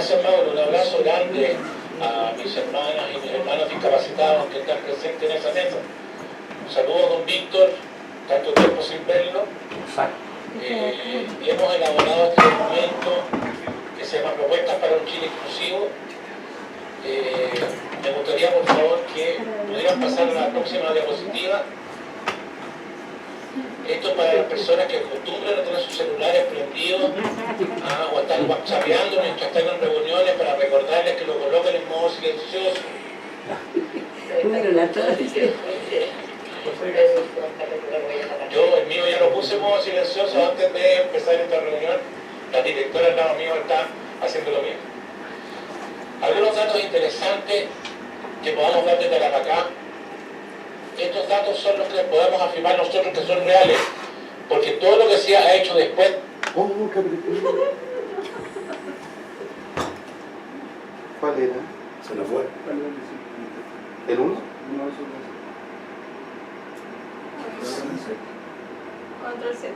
Gracias, Mauro. Un abrazo grande a mis hermanas y mis hermanos discapacitados que están presentes en esa mesa. Un saludo a don Víctor, tanto tiempo sin verlo. Hemos elaborado este documento que se llama Propuestas para un Chile Inclusivo. Me gustaría, por favor, que pudieran pasar a la próxima diapositiva. Esto es para las personas que acostumbran a tener sus celulares prendidos o están whatsappeando mientras están en reuniones para recordarles que lo coloquen en modo silencioso. Yo el mío ya lo puse en modo silencioso antes de empezar esta reunión. La directora al lado mío está haciendo lo mismo. Algunos datos interesantes que podamos dar desde acá. Estos datos son los que podemos afirmar nosotros que son reales, porque todo lo que se ha hecho después... ¿Cuál era? Se nos fue. ¿El 1? Control Z.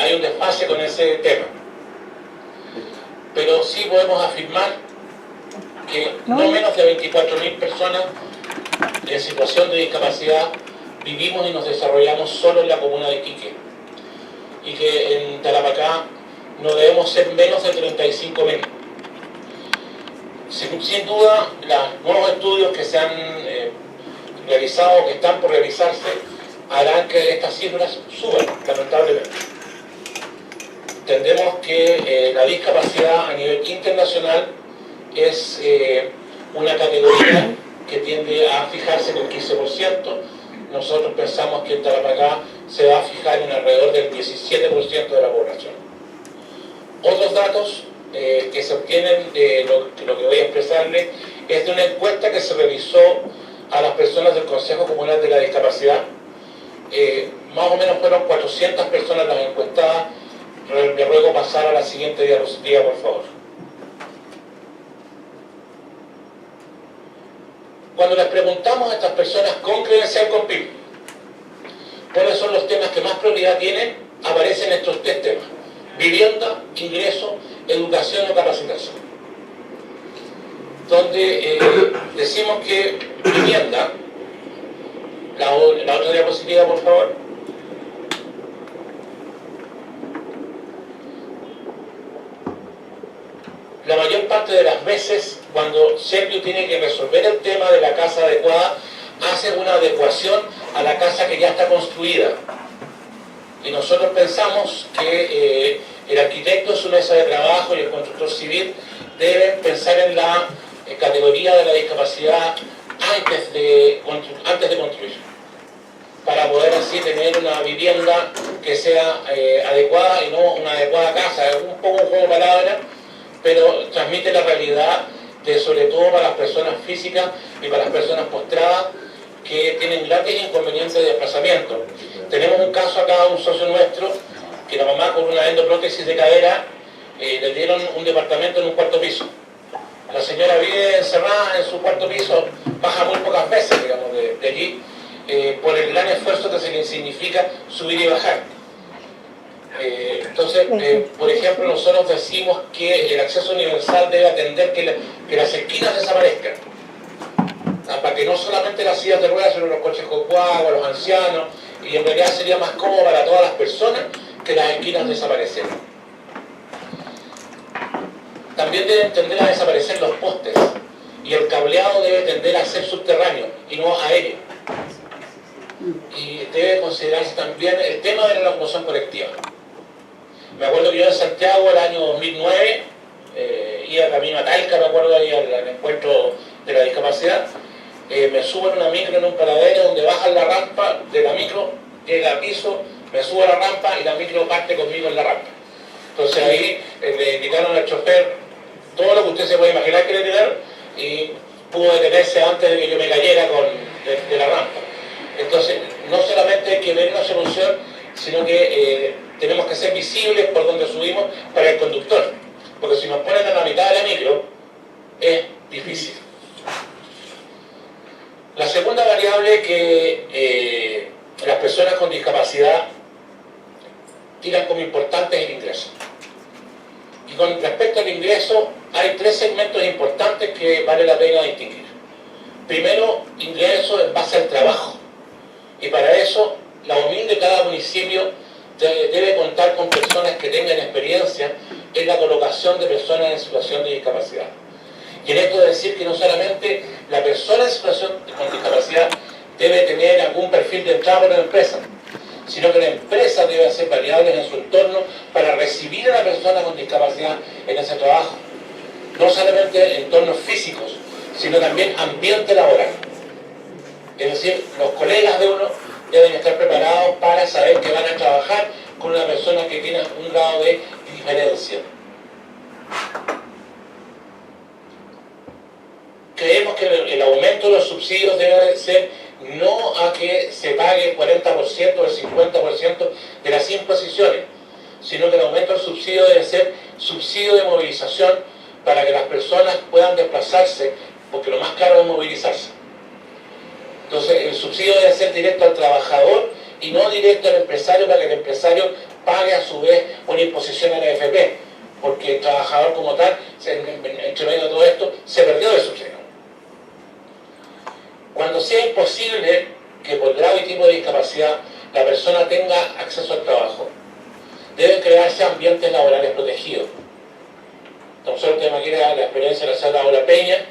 Hay un desfase con ese tema. Pero sí podemos afirmar que no menos de 24.000 personas en situación de discapacidad vivimos y nos desarrollamos solo en la comuna de Iquique. Y que en Tarapacá no debemos ser menos de 35.000. Sin duda, los nuevos estudios que se han realizado, que están por realizarse, harán que estas cifras suban, lamentablemente. Entendemos que la discapacidad a nivel internacional es una categoría que tiende a fijarse en el 15%. Nosotros pensamos que en Tarapacá se va a fijar en alrededor del 17% de la población. Otros datos que se obtienen de lo que voy a expresarles es de una encuesta que se realizó a las personas del Consejo Comunal de la Discapacidad. Más o menos fueron 400 personas las encuestadas. Le ruego pasar a la siguiente diapositiva, por favor. Cuando les preguntamos a estas personas con credencial con PIB cuáles son los temas que más prioridad tienen, aparecen estos tres temas: vivienda, ingreso, educación o capacitación. Donde decimos que vivienda, la otra diapositiva, por favor. La mayor parte de las veces, cuando Servio tiene que resolver el tema de la casa adecuada, hace una adecuación a la casa que ya está construida. Y nosotros pensamos que el arquitecto en su mesa de trabajo y el constructor civil deben pensar en la categoría de la discapacidad antes de construir, para poder así tener una vivienda que sea adecuada y no una adecuada casa. Es un poco un juego de palabras, pero transmite la realidad de, sobre todo para las personas físicas y para las personas postradas que tienen grandes inconvenientes de desplazamiento. Tenemos un caso acá, un socio nuestro, que la mamá con una endoprótesis de cadera le dieron un departamento en un cuarto piso. La señora vive encerrada en su cuarto piso, baja muy pocas veces, digamos, de allí, por el gran esfuerzo que se le significa subir y bajar. Entonces, por ejemplo, nosotros decimos que el acceso universal debe atender que las esquinas desaparezcan, para que no solamente las sillas de ruedas, sino los coches con guagua, los ancianos, y en realidad sería más cómodo para todas las personas que las esquinas desaparecieran. También deben tender a desaparecer los postes, y el cableado debe tender a ser subterráneo y no aéreo. Y debe considerarse también el tema de la locomoción colectiva. Me acuerdo que yo en Santiago, el año 2009, iba camino a Talca, me acuerdo ahí al encuentro de la discapacidad, me subo en una micro en un paradero donde bajan la rampa de la micro, llega a piso, me subo a la rampa y la micro parte conmigo en la rampa. Entonces ahí le indicaron al chofer todo lo que usted se puede imaginar que le tiraron y pudo detenerse antes de que yo me cayera de la rampa. Entonces, no solamente hay que ver una solución, sino que tenemos que ser visibles por donde subimos para el conductor, porque si nos ponen a la mitad de la micro, es difícil. La segunda variable que las personas con discapacidad tiran como importante es el ingreso. Y con respecto al ingreso, hay tres segmentos importantes que vale la pena distinguir. Primero, ingreso en base al trabajo. Y para eso, la UNIL de cada municipio debe contar con personas que tengan experiencia en la colocación de personas en situación de discapacidad. Y en esto decir que no solamente la persona en situación con discapacidad debe tener algún perfil de entrada por la empresa, sino que la empresa debe hacer variables en su entorno para recibir a la persona con discapacidad en ese trabajo. No solamente entornos físicos, sino también ambiente laboral. Es decir, los colegas de uno deben estar preparados para saber que van a trabajar con una persona que tiene un grado de diferencia. Creemos que el aumento de los subsidios debe ser no a que se pague el 40% o el 50% de las imposiciones, sino que el aumento del subsidio debe ser subsidio de movilización para que las personas puedan desplazarse, porque lo más caro es movilizarse. Entonces el subsidio debe ser directo al trabajador y no directo al empresario, para que el empresario pague a su vez una imposición a la AFP, porque el trabajador como tal, entre medio de todo esto, se perdió del subsidio. Cuando sea imposible que por grado y tipo de discapacidad la persona tenga acceso al trabajo, deben crearse ambientes laborales protegidos. Nosotros tenemos aquí la experiencia de la sala Aula Peña,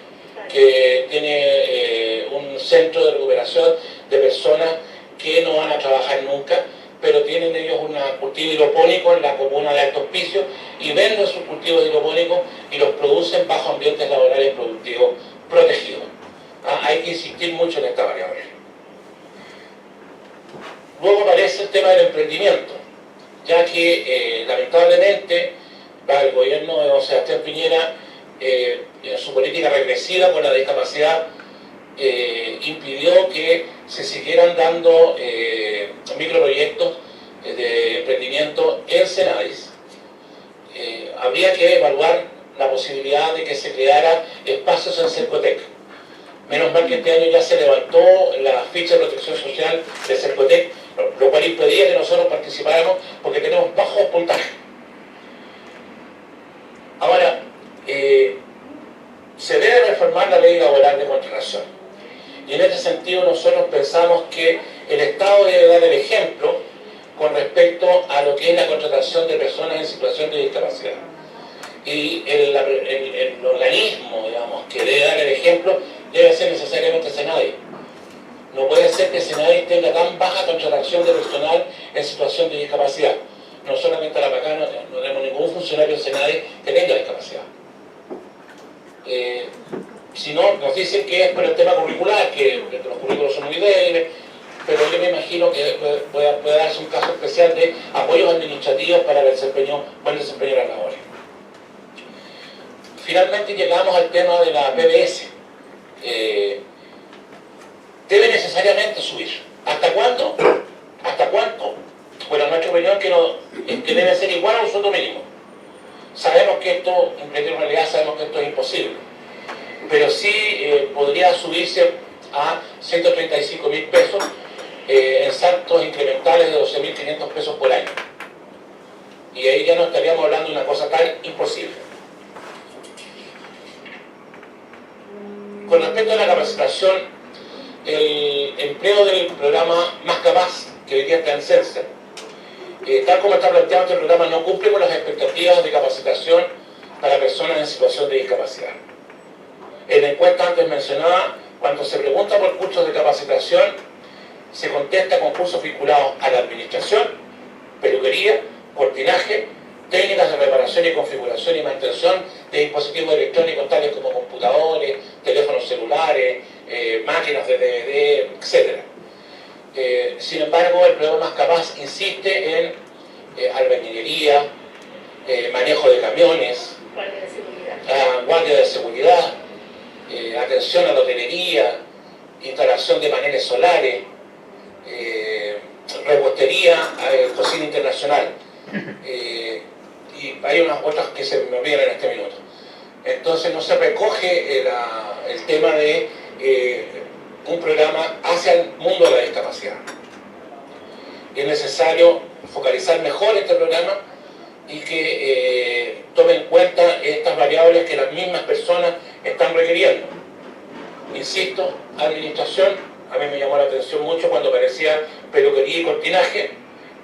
que tiene un centro de recuperación de personas que no van a trabajar nunca, pero tienen ellos un cultivo hidropónico en la comuna de Alto Hospicio y venden sus cultivos hidropónicos y los producen bajo ambientes laborales productivos protegidos. Hay que insistir mucho en esta variable. Luego aparece el tema del emprendimiento, ya que lamentablemente para el gobierno de don Sebastián Piñera, en su política regresiva con la discapacidad, impidió que se siguieran dando microproyectos de emprendimiento en Senadis. Habría que evaluar la posibilidad de que se creara espacios en Cercotec. Menos mal que este año ya se levantó la ficha de protección social de Cercotec, lo cual impedía que nosotros participáramos porque tenemos bajos puntajes. Ahora, se debe reformar la ley laboral de contratación. Y en este sentido nosotros pensamos que el Estado debe dar el ejemplo con respecto a lo que es la contratación de personas en situación de discapacidad. Y el organismo, digamos, que debe dar el ejemplo debe ser necesariamente Senadi. No puede ser que Senadi tenga tan baja contratación de personal en situación de discapacidad. No solamente la acá no tenemos ningún funcionario en Senadi que tenga discapacidad. Si no, nos dicen que es por el tema curricular, que los currículos son muy débiles, pero yo me imagino que puede darse un caso especial de apoyos administrativos para el buen desempeño de las labores. Finalmente llegamos al tema de la PBS. Debe necesariamente subir. ¿Hasta cuánto? ¿Hasta cuánto? Bueno, nuestra opinión es que debe ser igual a un sueldo mínimo. Sabemos que esto, en realidad sabemos que esto es imposible, pero sí podría subirse a 135.000 pesos en saltos incrementales de 12.500 pesos por año. Y ahí ya no estaríamos hablando de una cosa tan imposible. Con respecto a la capacitación, el empleo del programa Más Capaz, que hoy día está en CENSE, tal como está planteado este programa, no cumple con las expectativas de capacitación para personas en situación de discapacidad. En la encuesta antes mencionada, cuando se pregunta por cursos de capacitación, se contesta con cursos vinculados a la administración, peluquería, cortinaje, técnicas de reparación y configuración y mantención de dispositivos electrónicos tales como computadores, teléfonos celulares, máquinas de DVD, etc. Sin embargo, el programa Más Capaz insiste en albañilería, manejo de camiones, guardia de seguridad, atención a la hotelería, instalación de paneles solares, repostería, cocina internacional. Y hay unas otras que se me olvidan en este minuto. Entonces no se recoge el tema de un programa hacia el mundo de la discapacidad. Es necesario focalizar mejor este programa y que tome en cuenta estas variables que las mismas personas están requiriendo. Insisto, administración, a mí me llamó la atención mucho cuando aparecía peluquería y cortinaje,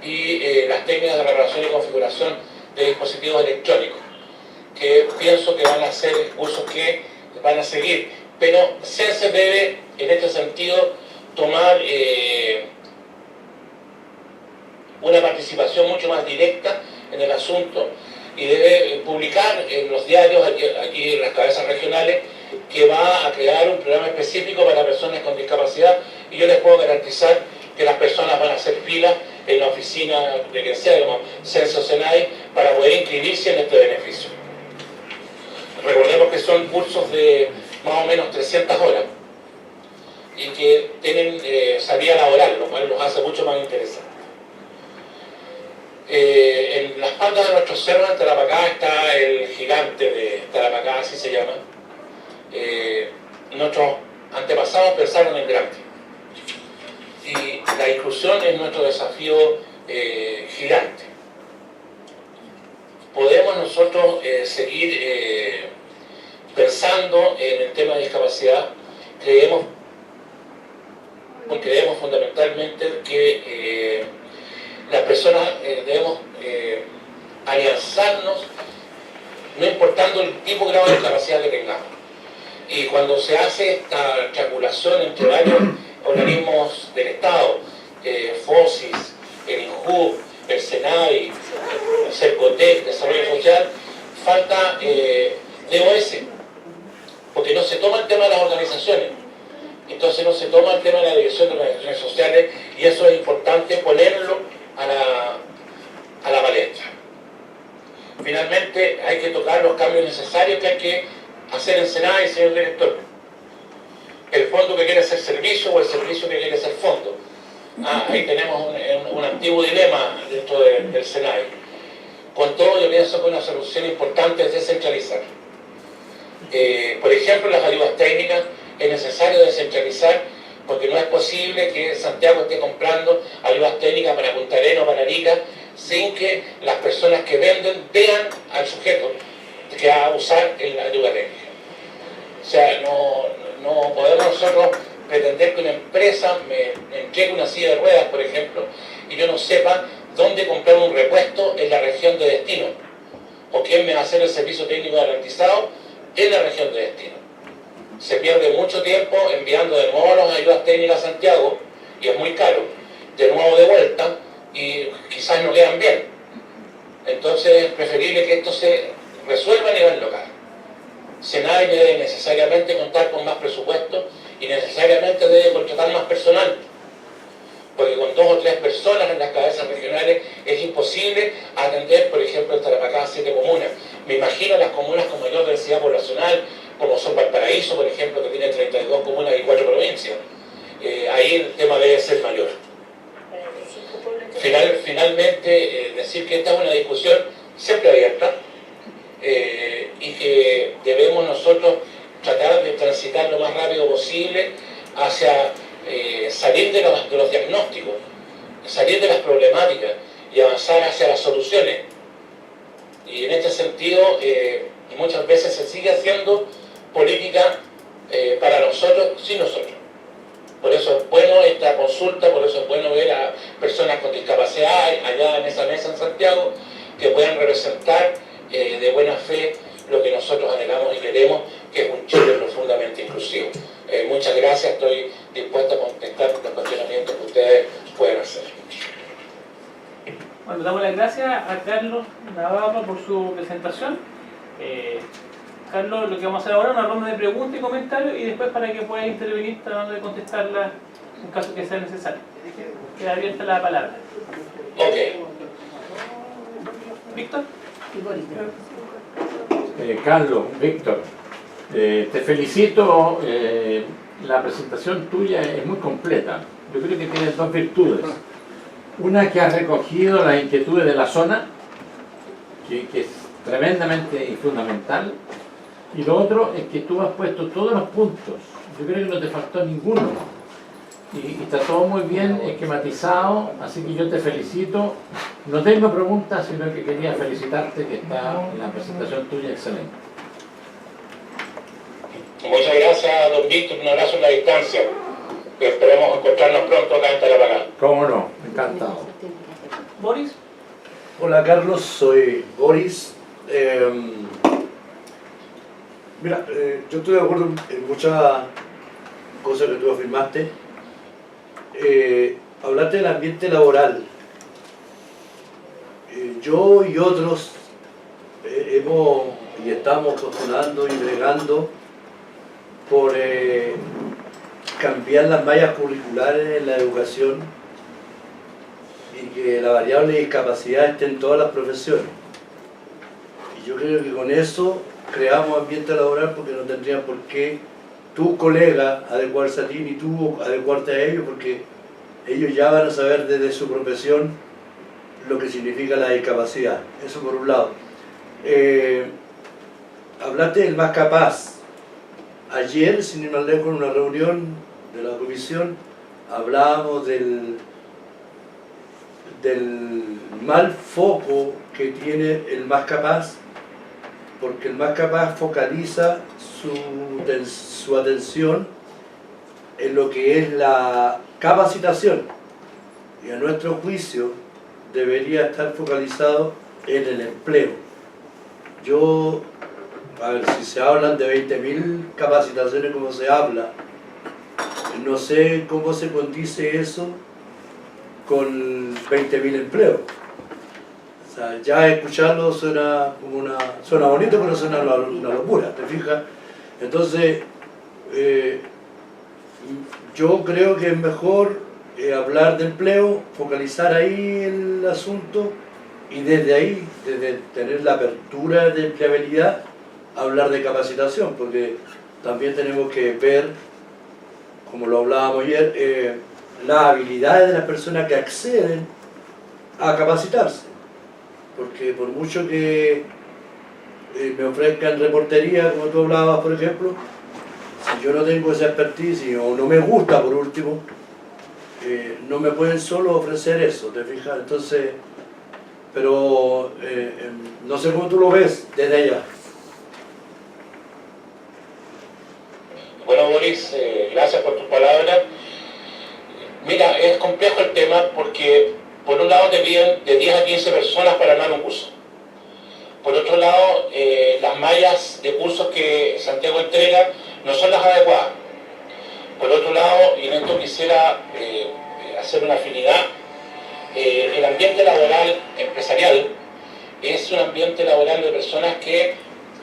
y las técnicas de reparación y configuración de dispositivos electrónicos, que pienso que van a ser cursos que van a seguir, pero se debe en este sentido tomar una participación mucho más directa en el asunto, y debe publicar en los diarios, aquí en las cabezas regionales, que va a crear un programa específico para personas con discapacidad, y yo les puedo garantizar que las personas van a hacer fila en la oficina de quien sea, como Censo Senai, para poder inscribirse en este beneficio. Recordemos que son cursos de más o menos 300 horas y que tienen salida laboral, lo cual los hace mucho más interesantes. En las faldas de nuestros cerros en Tarapacá está el gigante de Tarapacá, así se llama. Nuestros antepasados pensaron en grande, y la inclusión es nuestro desafío gigante. Podemos nosotros seguir pensando en el tema de discapacidad. Creemos fundamentalmente que las personas debemos alianzarnos, no importando el tipo de grado de discapacidad que tengamos. Y cuando se hace esta triangulación entre varios organismos del Estado, FOSIS, el INJU, el SENAI, el CERCOTEC, Desarrollo Social, falta DOS, porque no se toma el tema de las organizaciones, entonces no se toma el tema de la dirección de las organizaciones sociales, y eso es importante ponerlo a la palestra. Finalmente hay que tocar los cambios necesarios que hay que hacer en SENAI, señor director. El fondo que quiere ser servicio o el servicio que quiere ser fondo. Ahí tenemos un antiguo dilema dentro del SENAI. Con todo, yo pienso que una solución importante es descentralizar. Por ejemplo, las ayudas técnicas es necesario descentralizar, porque no es posible que Santiago esté comprando ayudas técnicas para Punta Arenas o para Arica sin que las personas que venden vean al sujeto que va a usar la ayuda técnica. O sea, no podemos nosotros pretender que una empresa me entregue una silla de ruedas, por ejemplo, y yo no sepa dónde comprar un repuesto en la región de destino, o quién me va a hacer el servicio técnico garantizado en la región de destino. Se pierde mucho tiempo enviando de nuevo las ayudas técnicas a Santiago, y es muy caro, de nuevo de vuelta, y quizás no quedan bien. Entonces es preferible que esto se resuelva a nivel local. SENAI debe necesariamente contar con más presupuesto y necesariamente debe contratar más personal, porque con 2 o 3 personas en las cabezas regionales es imposible atender, por ejemplo, en Tarapacá 7 comunas. Me imagino las comunas con mayor densidad poblacional, como son Valparaíso, por ejemplo, que tiene 32 comunas y 4 provincias. Ahí el tema debe ser mayor. Finalmente, decir que esta es una discusión siempre abierta, y que debemos nosotros tratar de transitar lo más rápido posible hacia salir de los diagnósticos, salir de las problemáticas y avanzar hacia las soluciones. Y en este sentido, muchas veces se sigue haciendo política para nosotros, sin nosotros. Por eso es bueno esta consulta, por eso es bueno ver a personas con discapacidad allá en esa mesa en Santiago, que puedan representar de buena fe lo que nosotros anhelamos y queremos, que es un Chile profundamente inclusivo. Muchas gracias, estoy dispuesto a contestar los cuestionamientos que ustedes puedan hacer. Bueno, damos las gracias a Carlos Navarro por su presentación. Carlos, lo que vamos a hacer ahora es una ronda de preguntas y comentarios, y después para que pueda intervenir tratando de contestarlas en caso que sea necesario. Queda abierta la palabra. Ok. Víctor. Carlos, Víctor, te felicito, la presentación tuya es muy completa. Yo creo que tienes 2 virtudes. Una, que has recogido las inquietudes de la zona, que es tremendamente y fundamental, y lo otro es que tú has puesto todos los puntos. Yo creo que no te faltó ninguno. y está todo muy bien esquematizado, así que yo te felicito. No tengo preguntas, sino que quería felicitarte, que está la presentación tuya excelente. Muchas gracias, don Víctor, un abrazo en la distancia. Esperemos encontrarnos pronto acá en Tarapacá. ¿Cómo no? Encantado. Boris. Hola Carlos, soy Boris. Mira, yo estoy de acuerdo en muchas cosas que tú afirmaste. Hablaste del ambiente laboral. Yo y otros hemos y estamos postulando y bregando por cambiar las mallas curriculares en la educación y que la variable discapacidad esté en todas las profesiones. Y yo creo que con eso creamos ambiente laboral, porque no tendrían por qué tus colegas adecuarse a ti ni tú adecuarte a ellos, porque ellos ya van a saber desde su profesión lo que significa la discapacidad. Eso por un lado. Hablaste del más capaz. Ayer, sin ir más lejos, en una reunión de la comisión, hablábamos del mal foco que tiene el más capaz, porque el más capaz focaliza su atención en lo que es la capacitación, y a nuestro juicio debería estar focalizado en el empleo. Yo, a ver, si se hablan de 20.000 capacitaciones como se habla, no sé cómo se condice eso con 20.000 empleos. O sea, ya escucharlo suena bonito, pero suena una locura, ¿te fijas? Entonces, yo creo que es mejor hablar de empleo, focalizar ahí el asunto, y desde ahí, desde tener la apertura de empleabilidad, hablar de capacitación, porque también tenemos que ver, como lo hablábamos ayer, las habilidades de las personas que acceden a capacitarse. Porque por mucho que me ofrezcan reportería, como tú hablabas, por ejemplo, si yo no tengo esa expertise o no me gusta, por último, no me pueden solo ofrecer eso, ¿te fijas? Entonces, pero no sé cómo tú lo ves desde allá. Bueno, Boris, gracias por tus palabras. Mira, es complejo el tema porque por un lado te piden de 10 a 15 personas para armar un curso. Por otro lado, las mallas de cursos que Santiago entrega no son las adecuadas. Por otro lado, y en esto quisiera hacer una afinidad, el ambiente laboral empresarial es un ambiente laboral de personas que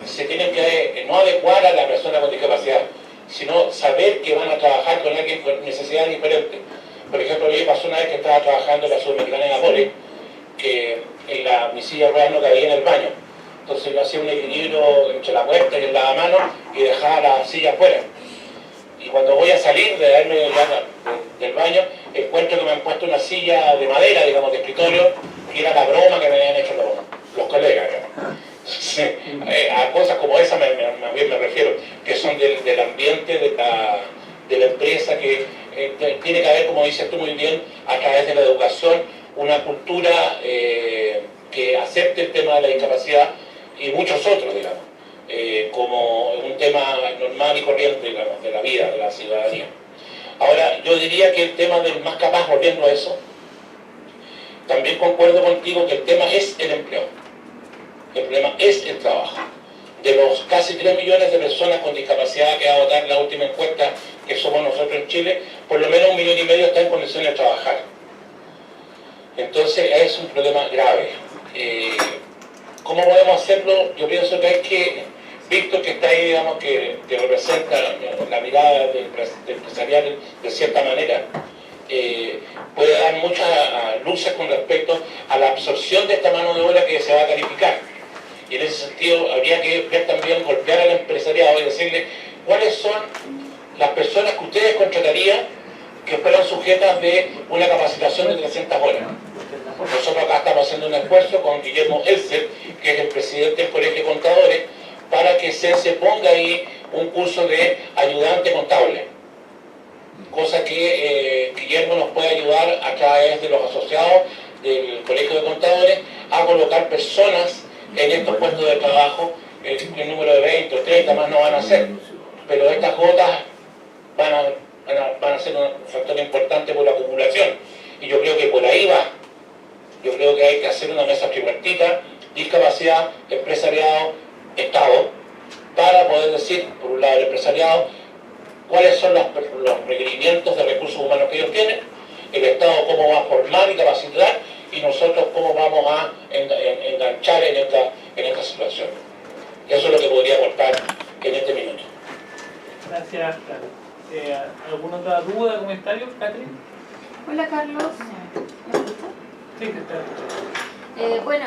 se tienen que no adecuar a la persona con discapacidad, sino saber que van a trabajar con alguien con necesidades diferentes. Por ejemplo, a mí me pasó una vez que estaba trabajando en la Sudamericana de Nápoles, que mi silla de ruedas no cabía en el baño. Entonces yo hacía un equilibrio entre la puerta y el lavamanos y dejaba la silla afuera. Y cuando voy a salir del baño, encuentro que me han puesto una silla de madera, digamos, de escritorio, que era la broma que me habían hecho los colegas. Sí, a cosas como esa me refiero, que son del ambiente de la empresa, que tiene que haber, como dices tú muy bien, a través de la educación, una cultura que acepte el tema de la discapacidad y muchos otros, digamos, como un tema normal y corriente, digamos, de la vida, de la ciudadanía. Ahora, yo diría que el tema del más capaz, volviendo a eso, también concuerdo contigo que el tema es el empleo. El problema es el trabajo. De los casi 3 millones de personas con discapacidad que va a votar la última encuesta que somos nosotros en Chile, por lo menos 1,5 millones está en condiciones de trabajar. Entonces es un problema grave. ¿Cómo podemos hacerlo? Yo pienso que hay que, Víctor, que está ahí, digamos, que representa la mirada del empresarial de cierta manera, puede dar muchas luces con respecto a la absorción de esta mano de obra que se va a calificar. Y en ese sentido habría que ver también, golpear al empresariado y decirle cuáles son las personas que ustedes contratarían que fueran sujetas de una capacitación de 300 horas. Nosotros acá estamos haciendo un esfuerzo con Guillermo Elser, que es el presidente del Colegio de Contadores, para que se ponga ahí un curso de ayudante contable. cosa que Guillermo nos puede ayudar a través de los asociados del Colegio de Contadores a colocar personas en estos puestos de trabajo. El número de 20 o 30 más no van a ser, pero estas gotas van a ser un factor importante por la acumulación, y yo creo que por ahí va. Yo creo que hay que hacer una mesa tripartita, discapacidad, empresariado, Estado, para poder decir, por un lado el empresariado, cuáles son los requerimientos de recursos humanos que ellos tienen, el Estado cómo va a formar y capacitar, y nosotros cómo vamos a enganchar en esta situación. Eso es lo que podría aportar en este minuto. Gracias, Carlos. ¿Alguna otra duda, comentario, Catherine? Hola, Carlos. ¿Me escuchas? Sí, te está. Bueno,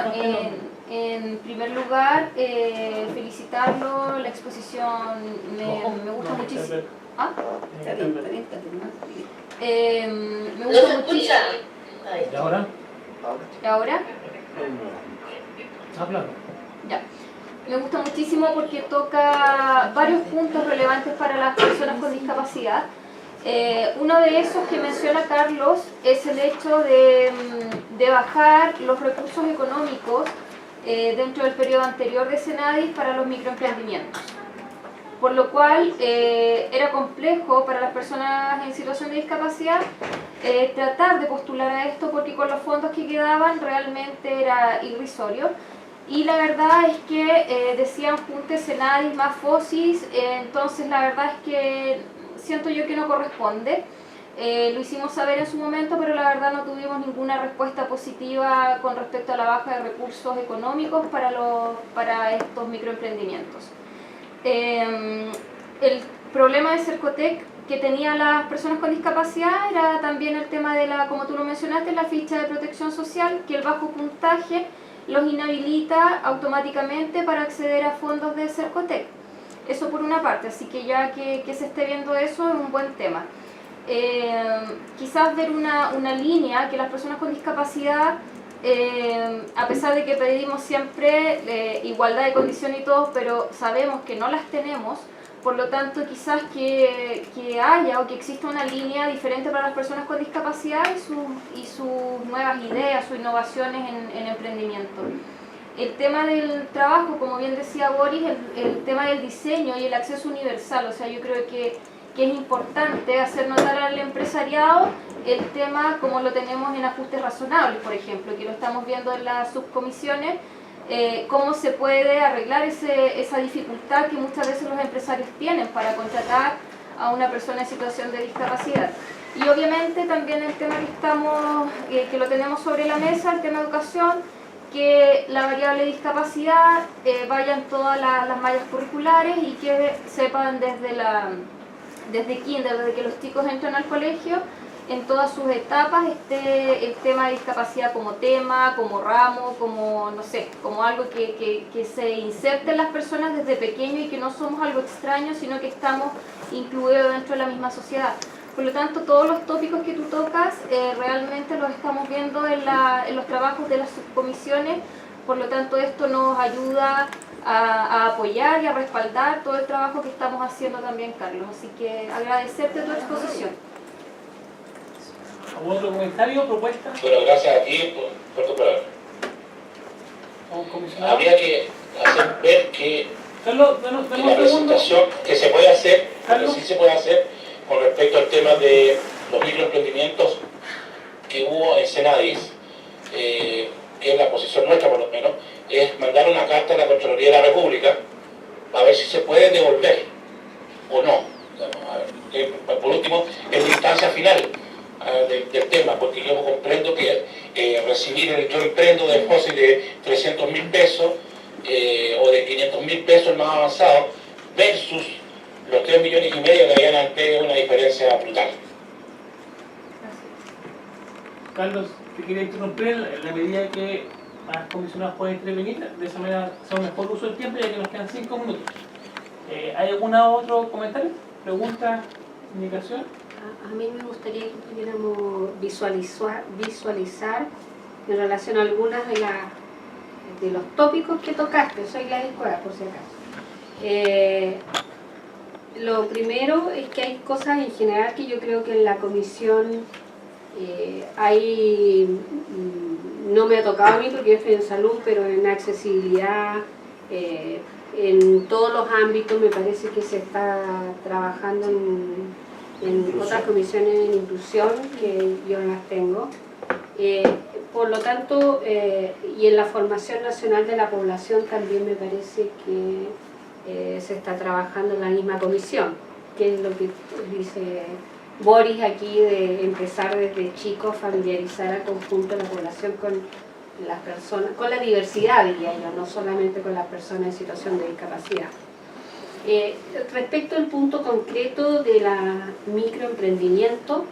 en primer lugar, felicitarlo, la exposición me gusta muchísimo. ¿Ah? Me gusta muchísimo. ¿Y ahora? ¿Y ahora? Habla. Ya. Me gusta muchísimo porque toca varios puntos relevantes para las personas con discapacidad. Uno de esos que menciona Carlos es el hecho de bajar los recursos económicos dentro del periodo anterior de Senadis para los microemprendimientos. Por lo cual era complejo para las personas en situación de discapacidad tratar de postular a esto, porque con los fondos que quedaban realmente era irrisorio. Y la verdad es que decían junte Senadis más FOSIS, entonces la verdad es que siento yo que no corresponde. Lo hicimos saber en su momento, pero la verdad no tuvimos ninguna respuesta positiva con respecto a la baja de recursos económicos para estos microemprendimientos. El problema de Cercotec que tenían las personas con discapacidad era también el tema de como tú lo mencionaste, la ficha de protección social, que el bajo puntaje los inhabilita automáticamente para acceder a fondos de Cercotec. Eso por una parte, así que ya que se esté viendo eso es un buen tema. Quizás ver una línea que las personas con discapacidad, a pesar de que pedimos siempre igualdad de condiciones y todo, pero sabemos que no las tenemos, por lo tanto quizás que haya o que exista una línea diferente para las personas con discapacidad y sus nuevas ideas, sus innovaciones en emprendimiento. El tema del trabajo, como bien decía Boris, el tema del diseño y el acceso universal, o sea, yo creo que es importante hacer notar al empresariado el tema como lo tenemos en ajustes razonables, por ejemplo, que lo estamos viendo en las subcomisiones, cómo se puede arreglar esa dificultad que muchas veces los empresarios tienen para contratar a una persona en situación de discapacidad. Y obviamente también el tema que lo tenemos sobre la mesa, el tema de educación, que la variable discapacidad vaya en todas las mallas curriculares y que sepan desde kinder, desde que los chicos entran al colegio, en todas sus etapas el tema de discapacidad como tema, como ramo, como no sé, como algo que se inserte en las personas desde pequeño y que no somos algo extraño, sino que estamos incluidos dentro de la misma sociedad. Por lo tanto, todos los tópicos que tú tocas realmente los estamos viendo en los trabajos de las subcomisiones, por lo tanto esto nos ayuda a apoyar y a respaldar todo el trabajo que estamos haciendo también, Carlos. Así que agradecerte tu exposición. ¿Algún otro comentario o propuesta? Bueno, gracias a ti por tu palabra. Habría que hacer ver que Carlos, la presentación que se puede hacer, que sí se puede hacer con respecto al tema de los microemprendimientos que hubo en Senadis, que es la posición nuestra por lo menos, es mandar una carta a la Contraloría de la República a ver si se puede devolver o no. Por último, en la instancia final del tema, porque yo comprendo que recibir yo emprendo de FOSI de 300.000 pesos o de 500.000 pesos el más avanzado versus los 3,5 millones que habían antes, es una diferencia brutal. Gracias. Carlos, te quería interrumpir en la medida que más comisionados pueden intervenir, de esa manera sea un mejor uso del tiempo, ya que nos quedan 5 minutos. ¿Hay algún otro comentario, pregunta, indicación? A mí me gustaría que pudiéramos visualizar en relación a algunas de los tópicos que tocaste. Soy Gladys Cuevas, por si acaso. Lo primero es que hay cosas en general que yo creo que en la comisión no me ha tocado a mí porque yo estoy en salud, pero en accesibilidad, en todos los ámbitos me parece que se está trabajando en otras comisiones en inclusión que yo las tengo. Por lo tanto, y en la formación nacional de la población también me parece que se está trabajando en la misma comisión, que es lo que dice Boris aquí, de empezar desde chicos, familiarizar al conjunto de la población con las personas, con la diversidad, diría yo, no solamente con las personas en situación de discapacidad. Respecto al punto concreto de la microemprendimiento,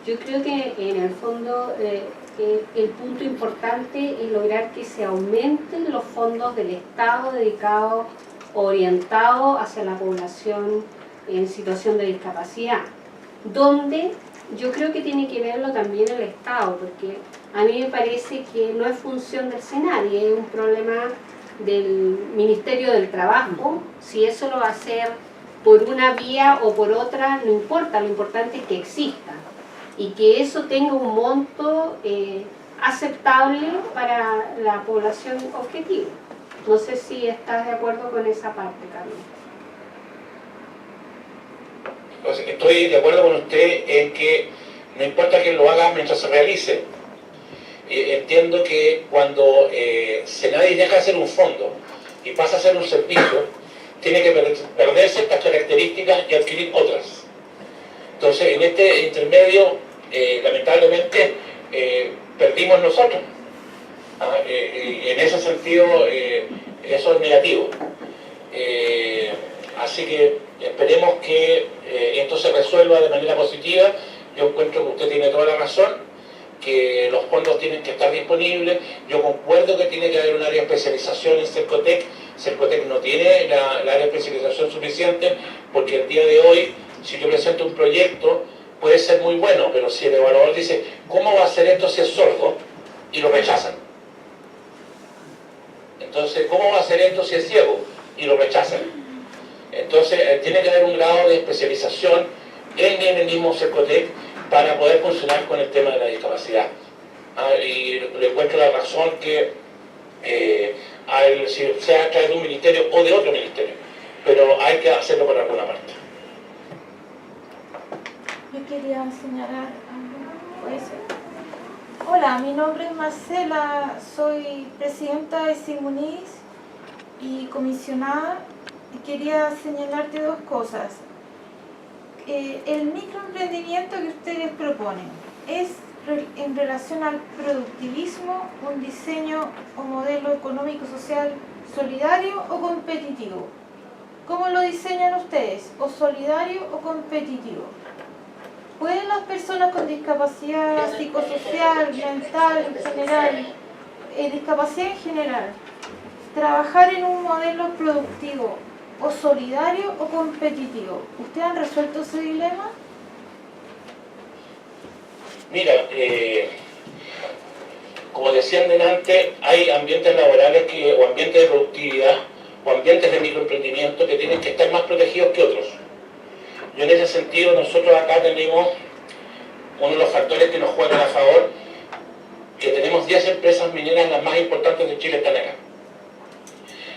yo creo que en el fondo el punto importante es lograr que se aumenten los fondos del Estado dedicados, orientados hacia la población en situación de discapacidad, donde yo creo que tiene que verlo también el Estado, porque a mí me parece que no es función del SENADI, es un problema del Ministerio del Trabajo. Si eso lo va a hacer por una vía o por otra, no importa, lo importante es que exista y que eso tenga un monto aceptable para la población objetivo. No sé si estás de acuerdo con esa parte, Carlos. Pues estoy de acuerdo con usted en que no importa quién lo haga mientras se realice. Entiendo que cuando SENADI deja de ser un fondo y pasa a ser un servicio, tiene que perder ciertas características y adquirir otras. Entonces, en este intermedio, lamentablemente, perdimos nosotros. En ese sentido, eso es negativo. Así que esperemos que esto se resuelva de manera positiva. Yo encuentro que usted tiene toda la razón, que los fondos tienen que estar disponibles. Yo concuerdo que tiene que haber un área de especialización en Cercotec. Cercotec no tiene la área de especialización suficiente, porque el día de hoy, si yo presento un proyecto, puede ser muy bueno, pero si el evaluador dice, ¿cómo va a hacer esto si es sordo? Y lo rechazan. Entonces, ¿cómo va a hacer esto si es ciego? Y lo rechazan. Entonces, tiene que haber un grado de especialización en el mismo Cercotec para poder funcionar con el tema de la discapacidad. Y le encuentro la razón que sea a través de un ministerio o de otro ministerio, pero hay que hacerlo por alguna parte. Yo quería señalar algo, ¿puede ser? Hola, mi nombre es Marcela, soy presidenta de Simunis y comisionada, y quería señalarte dos cosas. El microemprendimiento que ustedes proponen es en relación al productivismo, un diseño o modelo económico social solidario o competitivo. ¿Cómo lo diseñan ustedes? ¿O solidario o competitivo? ¿Pueden las personas con discapacidad psicosocial, mental en general, discapacidad en general, trabajar en un modelo productivo o solidario o competitivo? ¿Ustedes han resuelto ese dilema? Mira, como decían delante, hay ambientes laborales o ambientes de productividad o ambientes de microemprendimiento que tienen que estar más protegidos que otros. Yo en ese sentido, nosotros acá tenemos uno de los factores que nos juegan a favor, que tenemos 10 empresas mineras, las más importantes de Chile están acá.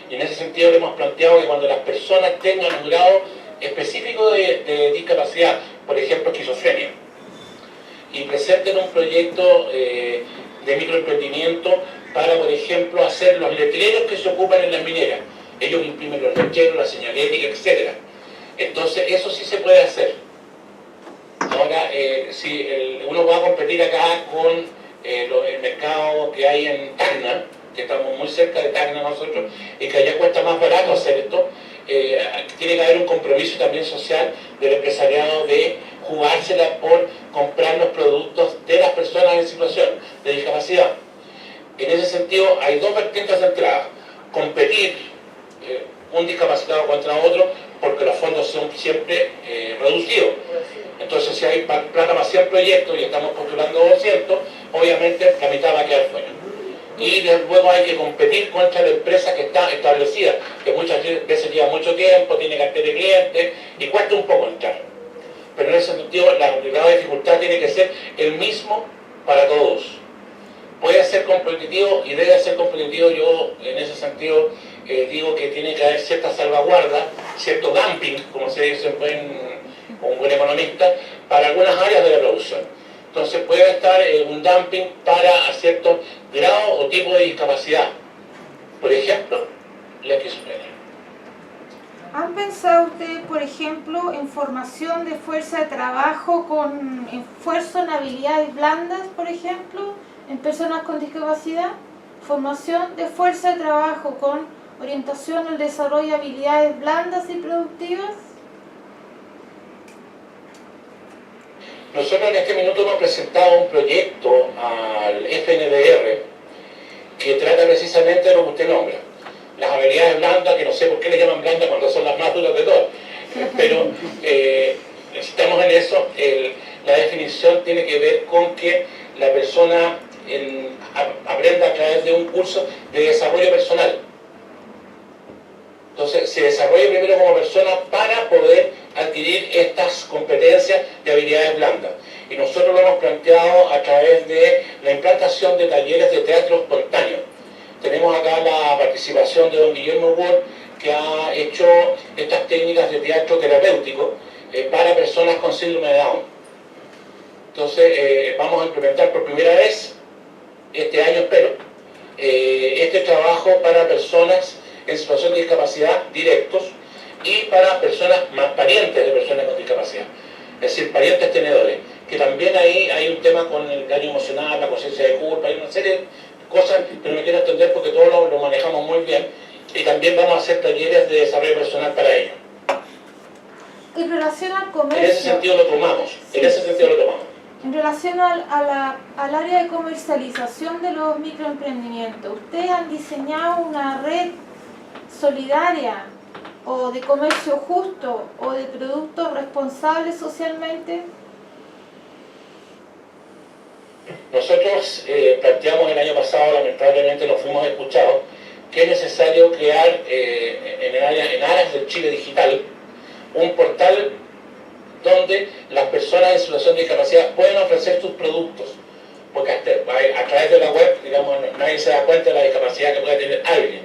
Y en ese sentido le hemos planteado que cuando las personas tengan un grado específico de discapacidad, por ejemplo esquizofrenia, y presenten un proyecto de microemprendimiento para, por ejemplo, hacer los letreros que se ocupan en las mineras. Ellos imprimen los letreros, la señalética, etc. Entonces, eso sí se puede hacer. Ahora, si uno va a competir acá con el mercado que hay en Tacna, que estamos muy cerca de Tacna nosotros, y que allá cuesta más barato hacer esto, tiene que haber un compromiso también social del empresariado de jugársela por comprar los productos de las personas en situación de discapacidad. En ese sentido, hay dos vertientes de entrada. Competir un discapacitado contra otro, porque los fondos son siempre reducidos. Entonces, si hay plata para 100 proyectos y estamos postulando 200, obviamente la mitad va a quedar fuera. y luego hay que competir contra la empresa que está establecida, que muchas veces lleva mucho tiempo, tiene cartera de clientes y cuesta un poco entrar. Pero en ese sentido, el grado de dificultad tiene que ser el mismo para todos. Puede ser competitivo y debe ser competitivo. Yo, en ese sentido, digo que tiene que haber cierta salvaguarda, cierto dumping, como se dice un buen economista, para algunas áreas de la producción. Entonces puede estar un dumping para cierto grado o tipo de discapacidad. Por ejemplo, la esquizofrenia. ¿Han pensado ustedes, por ejemplo, en formación de fuerza de trabajo con esfuerzo en habilidades blandas, por ejemplo, en personas con discapacidad? Formación de fuerza de trabajo con orientación al desarrollo de habilidades blandas y productivas. Nosotros en este minuto hemos presentado un proyecto al FNDR que trata precisamente de lo que usted nombra. Las habilidades blandas, que no sé por qué le llaman blandas cuando son las más duras de todas, pero estamos en eso. La definición tiene que ver con que la persona aprenda a través de un curso de desarrollo personal. Entonces se desarrolla primero como persona para poder adquirir estas competencias de habilidades blandas. Y nosotros lo hemos planteado a través de la implantación de talleres de teatro espontáneo. Tenemos acá la participación de don Guillermo Ward, que ha hecho estas técnicas de teatro terapéutico para personas con síndrome de Down. Entonces vamos a implementar por primera vez, este año espero, este trabajo para personas en situación de discapacidad directos y para personas más parientes de personas con discapacidad, es decir, parientes tenedores, que también ahí hay un tema con el daño emocional, la conciencia de culpa, hay una serie de cosas que no me quiero entender porque todos lo manejamos muy bien, y también vamos a hacer talleres de desarrollo personal para ellos. En relación al comercio... En ese sentido lo tomamos, Sí, en ese sentido lo tomamos. En relación al área de comercialización de los microemprendimientos, ¿ustedes han diseñado una red solidaria o de comercio justo o de productos responsables socialmente? Nosotros planteamos el año pasado, lamentablemente no fuimos escuchados, que es necesario crear en aras del Chile digital un portal donde las personas en situación de discapacidad pueden ofrecer sus productos, porque a través de la web, digamos, nadie se da cuenta de la discapacidad que puede tener alguien,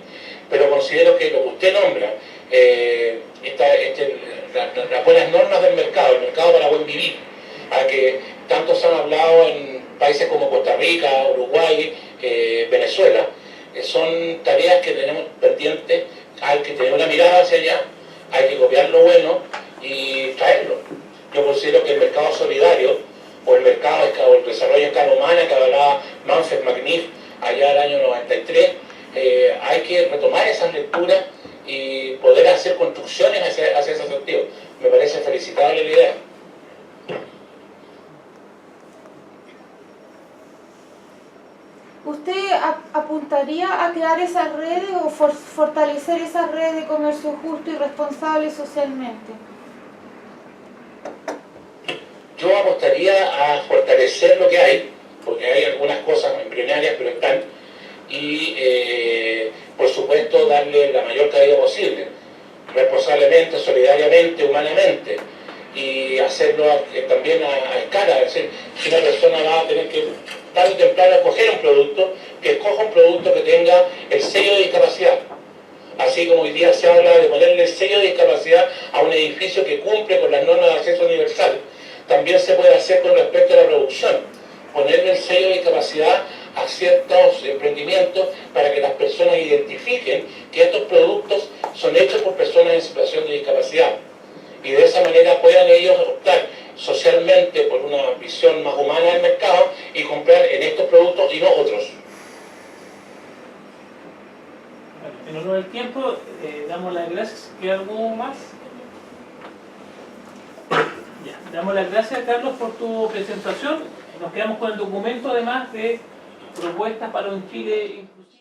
pero considero que lo que usted nombra, las buenas normas del mercado, el mercado para buen vivir, a que tanto se han hablado en países como Costa Rica, Uruguay, Venezuela, son tareas que tenemos pendientes, hay que tener una mirada hacia allá, hay que copiar lo bueno y traerlo. Yo considero que el mercado solidario, o el mercado o el desarrollo en escala humana que hablaba Manfred McNiff allá el año 93, hay que retomar esas lecturas y poder hacer construcciones hacia ese sentido. Me parece felicitable la idea. ¿Usted apuntaría a crear esas redes o fortalecer esas redes de comercio justo y responsable socialmente? Yo apostaría a fortalecer lo que hay, porque hay algunas cosas embrionarias, pero están, y por supuesto darle la mayor calidad posible, responsablemente, solidariamente, humanamente, y hacerlo también a escala. Es decir, si una persona va a tener que tarde o temprano escoger un producto, que escoja un producto que tenga el sello de discapacidad. Así como hoy día se habla de ponerle el sello de discapacidad a un edificio que cumple con las normas de acceso universal, también se puede hacer con respecto a la producción, ponerle el sello de discapacidad a ciertos emprendimientos para que las personas identifiquen que estos productos son hechos por personas en situación de discapacidad, y de esa manera puedan ellos optar socialmente por una visión más humana del mercado y comprar en estos productos y no otros. En honor al tiempo, damos las gracias. ¿Queda algo más? Ya, damos las gracias, Carlos, por tu presentación. Nos quedamos con el documento, además de propuestas para un Chile inclusivo.